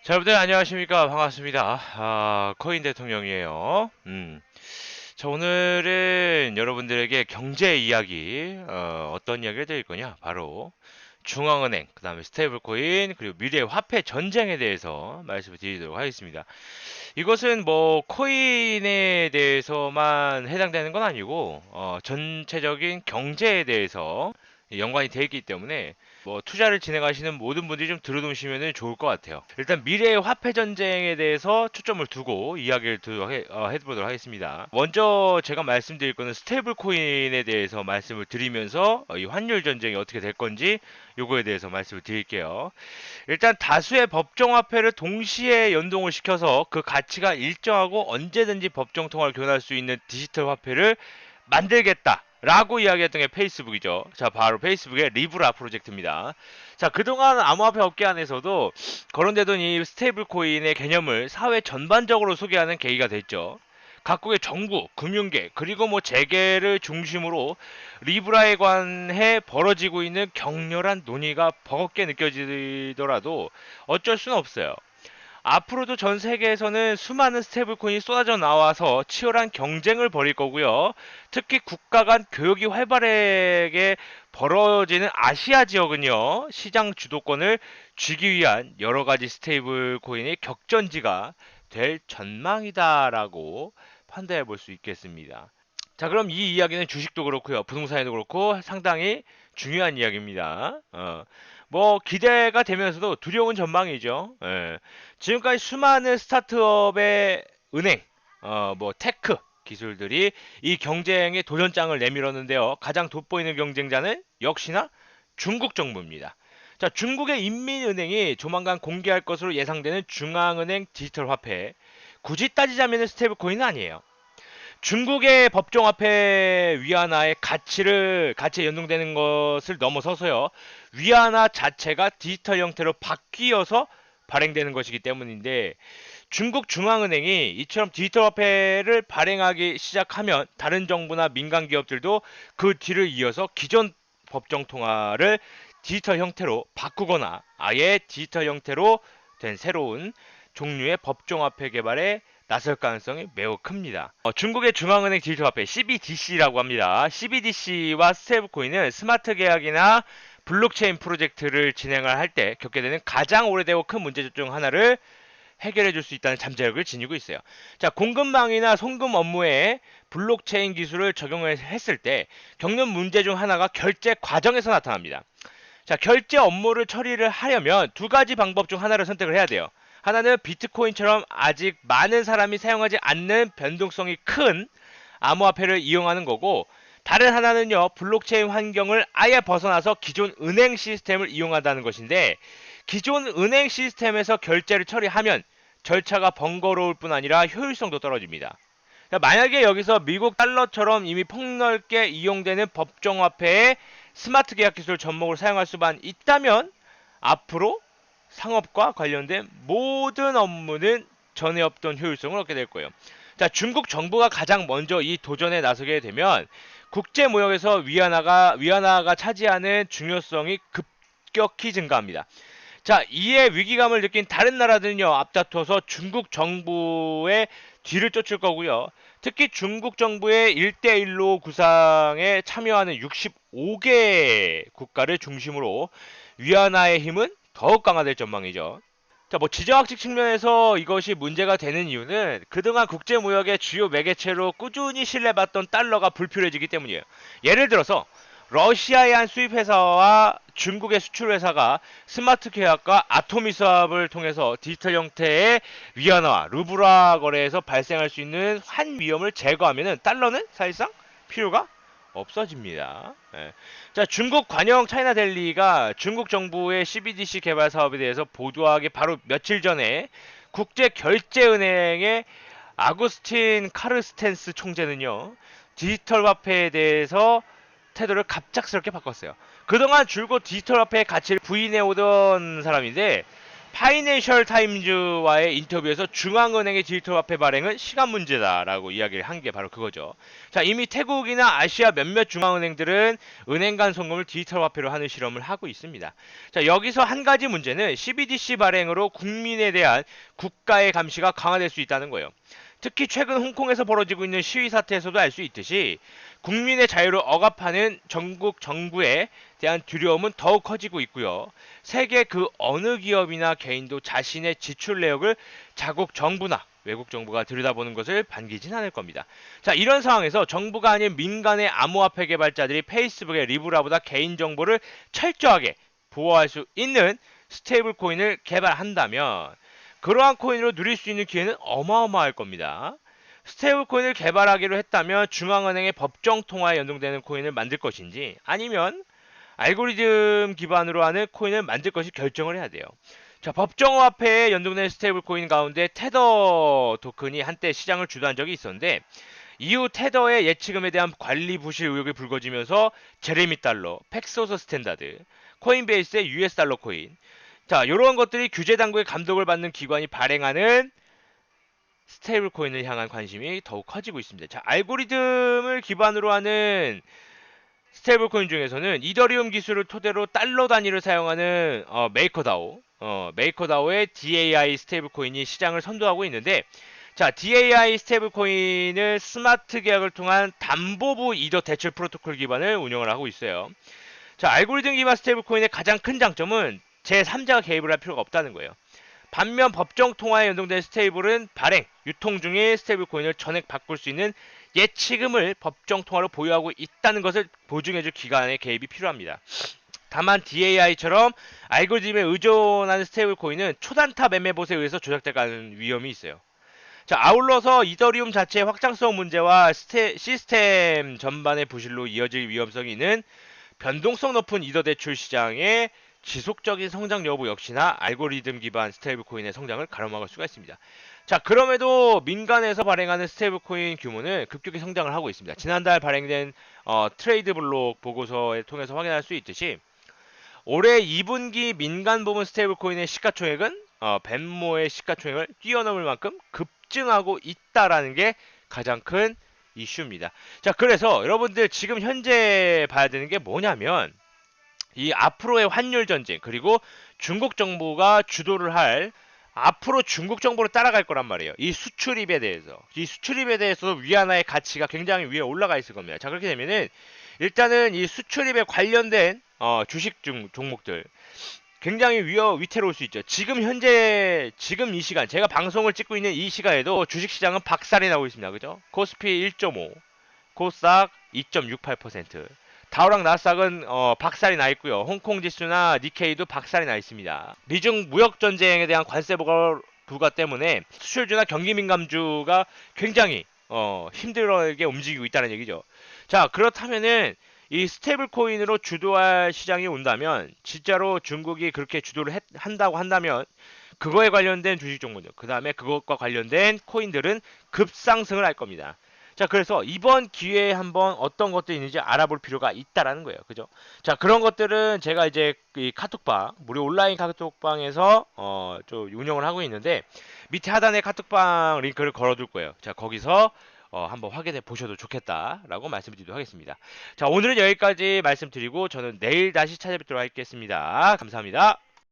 자, 여러분들 안녕하십니까? 반갑습니다. 코인 대통령이에요. 자, 오늘은 여러분들에게 경제 이야기, 어떤 이야기를 드릴 거냐? 바로 중앙은행, 그 다음에 스테이블 코인, 그리고 미래 화폐 전쟁에 대해서 말씀을 드리도록 하겠습니다. 이것은 뭐 코인에 대해서만 해당되는 건 아니고, 전체적인 경제에 대해서 연관이 되어 있기 때문에 뭐 투자를 진행하시는 모든 분들이 좀 들어두시면 좋을 것 같아요. 일단 미래의 화폐 전쟁에 대해서 초점을 두고 이야기를 해보도록 하겠습니다. 먼저 제가 말씀드릴 거는 스테이블 코인에 대해서 말씀을 드리면서 이 환율 전쟁이 어떻게 될 건지 요거에 대해서 말씀을 드릴게요. 일단 다수의 법정 화폐를 동시에 연동을 시켜서 그 가치가 일정하고 언제든지 법정 통화를 교환할 수 있는 디지털 화폐를 만들겠다. 라고 이야기했던 게 페이스북이죠. 자, 바로 페이스북의 리브라 프로젝트입니다. 자, 그동안 암호화폐 업계 안에서도 거론되던 이 스테이블 코인의 개념을 사회 전반적으로 소개하는 계기가 됐죠. 각국의 정부, 금융계, 그리고 뭐 재계를 중심으로 리브라에 관해 벌어지고 있는 격렬한 논의가 버겁게 느껴지더라도 어쩔 수는 없어요. 앞으로도 전 세계에서는 수많은 스테이블코인이 쏟아져 나와서 치열한 경쟁을 벌일 거고요. 특히 국가 간 교역이 활발하게 벌어지는 아시아 지역은요, 시장 주도권을 쥐기 위한 여러 가지 스테이블코인의 격전지가 될 전망이다라고 판단해 볼 수 있겠습니다. 자, 그럼 이 이야기는 주식도 그렇고요, 부동산에도 그렇고 상당히 중요한 이야기입니다. 뭐 기대가 되면서도 두려운 전망이죠. 예. 지금까지 수많은 스타트업의 은행, 뭐 테크 기술들이 이 경쟁에 도전장을 내밀었는데요. 가장 돋보이는 경쟁자는 역시나 중국 정부입니다. 자, 중국의 인민은행이 조만간 공개할 것으로 예상되는 중앙은행 디지털 화폐. 굳이 따지자면 스테이블 코인은 아니에요. 중국의 법정화폐 위안화의 가치에 연동되는 것을 넘어서서요, 위안화 자체가 디지털 형태로 바뀌어서 발행되는 것이기 때문인데, 중국 중앙은행이 이처럼 디지털 화폐를 발행하기 시작하면 다른 정부나 민간 기업들도 그 뒤를 이어서 기존 법정 통화를 디지털 형태로 바꾸거나 아예 디지털 형태로 된 새로운 종류의 법정화폐 개발에 나설 가능성이 매우 큽니다. 중국의 중앙은행 디지털화폐 CBDC라고 합니다. CBDC와 스테이블코인은 스마트 계약이나 블록체인 프로젝트를 진행을 할 때 겪게 되는 가장 오래되고 큰 문제 중 하나를 해결해 줄 수 있다는 잠재력을 지니고 있어요. 자, 공급망이나 송금 업무에 블록체인 기술을 적용했을 때 겪는 문제 중 하나가 결제 과정에서 나타납니다. 자, 결제 업무를 처리를 하려면 두 가지 방법 중 하나를 선택을 해야 돼요. 하나는 비트코인처럼 아직 많은 사람이 사용하지 않는 변동성이 큰 암호화폐를 이용하는 거고, 다른 하나는요, 블록체인 환경을 아예 벗어나서 기존 은행 시스템을 이용한다는 것인데, 기존 은행 시스템에서 결제를 처리하면 절차가 번거로울 뿐 아니라 효율성도 떨어집니다. 만약에 여기서 미국 달러처럼 이미 폭넓게 이용되는 법정화폐의 스마트 계약 기술 접목을 사용할 수만 있다면 앞으로 상업과 관련된 모든 업무는 전에 없던 효율성을 얻게 될 거예요. 자, 중국 정부가 가장 먼저 이 도전에 나서게 되면 국제 무역에서 위안화가 차지하는 중요성이 급격히 증가합니다. 자, 이에 위기감을 느낀 다른 나라들은요, 앞다퉈서 중국 정부의 뒤를 쫓을 거고요. 특히 중국 정부의 1대1로 구상에 참여하는 65개 국가를 중심으로 위안화의 힘은 더욱 강화될 전망이죠. 자, 뭐 지정학적 측면에서 이것이 문제가 되는 이유는 그동안 국제무역의 주요 매개체로 꾸준히 신뢰받던 달러가 불필요해지기 때문이에요. 예를 들어서 러시아의 한 수입회사와 중국의 수출회사가 스마트 계약과 아토미 수합을 통해서 디지털 형태의 위안화, 루브라 거래에서 발생할 수 있는 환 위험을 제거하면 달러는 사실상 필요가 없어집니다. 예. 자, 중국 관영 차이나델리가 중국 정부의 CBDC 개발 사업에 대해서 보도하기 바로 며칠 전에 국제결제은행의 아구스틴 카르스텐스 총재는요, 디지털 화폐에 대해서 태도를 갑작스럽게 바꿨어요. 그동안 줄곧 디지털 화폐의 가치를 부인해 오던 사람인데, 파이낸셜 타임즈와의 인터뷰에서 중앙은행의 디지털 화폐 발행은 시간 문제다라고 이야기를 한 게 바로 그거죠. 자, 이미 태국이나 아시아 몇몇 중앙은행들은 은행 간 송금을 디지털 화폐로 하는 실험을 하고 있습니다. 자, 여기서 한 가지 문제는 CBDC 발행으로 국민에 대한 국가의 감시가 강화될 수 있다는 거예요. 특히 최근 홍콩에서 벌어지고 있는 시위 사태에서도 알 수 있듯이 국민의 자유를 억압하는 전국 정부에 대한 두려움은 더욱 커지고 있고요. 세계 그 어느 기업이나 개인도 자신의 지출 내역을 자국 정부나 외국 정부가 들여다보는 것을 반기진 않을 겁니다. 자, 이런 상황에서 정부가 아닌 민간의 암호화폐 개발자들이 페이스북의 리브라보다 개인정보를 철저하게 보호할 수 있는 스테이블 코인을 개발한다면 그러한 코인으로 누릴 수 있는 기회는 어마어마할 겁니다. 스테이블 코인을 개발하기로 했다면 중앙은행의 법정 통화에 연동되는 코인을 만들 것인지 아니면 알고리즘 기반으로 하는 코인을 만들 것이 결정을 해야 돼요. 자, 법정화폐에 연동된 스테이블 코인 가운데 테더 토큰이 한때 시장을 주도한 적이 있었는데 이후 테더의 예치금에 대한 관리 부실 의혹이 불거지면서 제레미 달러, 팩소스 스탠다드, 코인베이스의 US 달러 코인, 자, 이런 것들이 규제 당국의 감독을 받는 기관이 발행하는 스테이블 코인을 향한 관심이 더욱 커지고 있습니다. 자, 알고리즘을 기반으로 하는 스테이블 코인 중에서는 이더리움 기술을 토대로 달러 단위를 사용하는 메이커다오, 메이커다오의 DAI 스테이블 코인이 시장을 선도하고 있는데, 자, DAI 스테이블 코인은 스마트 계약을 통한 담보부 이더 대출 프로토콜 기반을 운영을 하고 있어요. 자, 알고리즘 기반 스테이블 코인의 가장 큰 장점은 제3자가 개입을 할 필요가 없다는 거예요. 반면 법정 통화에 연동된 스테이블은 발행, 유통 중에 스테이블 코인을 전액 바꿀 수 있는 예치금을 법정 통화로 보유하고 있다는 것을 보증해줄 기관의 개입이 필요합니다. 다만 DAI처럼 알고리즘에 의존하는 스테이블 코인은 초단타 매매봇에 의해서 조작될 가능한 위험이 있어요. 자, 아울러서 이더리움 자체의 확장성 문제와 시스템 전반의 부실로 이어질 위험성이 있는 변동성 높은 이더 대출 시장의 지속적인 성장 여부 역시나 알고리즘 기반 스테이블 코인의 성장을 가로막을 수가 있습니다. 자, 그럼에도 민간에서 발행하는 스테이블 코인 규모는 급격히 성장을 하고 있습니다. 지난달 발행된 트레이드 블록 보고서를 통해서 확인할 수 있듯이 올해 2분기 민간 부문 스테이블 코인의 시가총액은 벤모의 시가총액을 뛰어넘을 만큼 급증하고 있다라는 게 가장 큰 이슈입니다. 자, 그래서 여러분들 지금 현재 봐야 되는 게 뭐냐면 이 앞으로의 환율 전쟁 그리고 중국 정부가 주도를 할 앞으로 중국 정부로 따라갈 거란 말이에요. 이 수출입에 대해서. 이 수출입에 대해서 위안화의 가치가 굉장히 위에 올라가 있을 겁니다. 자, 그렇게 되면은 일단은 이 수출입에 관련된 주식 종목들 굉장히 위태로울 수 있죠. 지금 현재 지금 이 시간 제가 방송을 찍고 있는 이 시간에도 주식시장은 박살이 나고 있습니다. 그죠? 코스피 1.5, 코스닥 2.68%, 다우랑 나스닥은 박살이 나 있고요. 홍콩 지수나 니케이도 박살이 나 있습니다. 미중 무역 전쟁에 대한 관세 부과 때문에 수출주나 경기 민감주가 굉장히 힘들게 움직이고 있다는 얘기죠. 자, 그렇다면은 이 스테이블 코인으로 주도할 시장이 온다면 진짜로 중국이 그렇게 주도를 한다고 한다면 그거에 관련된 주식 종목들, 그 다음에 그것과 관련된 코인들은 급상승을 할 겁니다. 자, 그래서 이번 기회에 한번 어떤 것들이 있는지 알아볼 필요가 있다라는 거예요. 그죠? 자, 그런 것들은 제가 이제 이 카톡방, 무료 온라인 카톡방에서 좀 운영을 하고 있는데 밑에 하단에 카톡방 링크를 걸어둘 거예요. 자, 거기서 한번 확인해 보셔도 좋겠다라고 말씀드리도록 하겠습니다. 자, 오늘은 여기까지 말씀드리고 저는 내일 다시 찾아뵙도록 하겠습니다. 감사합니다.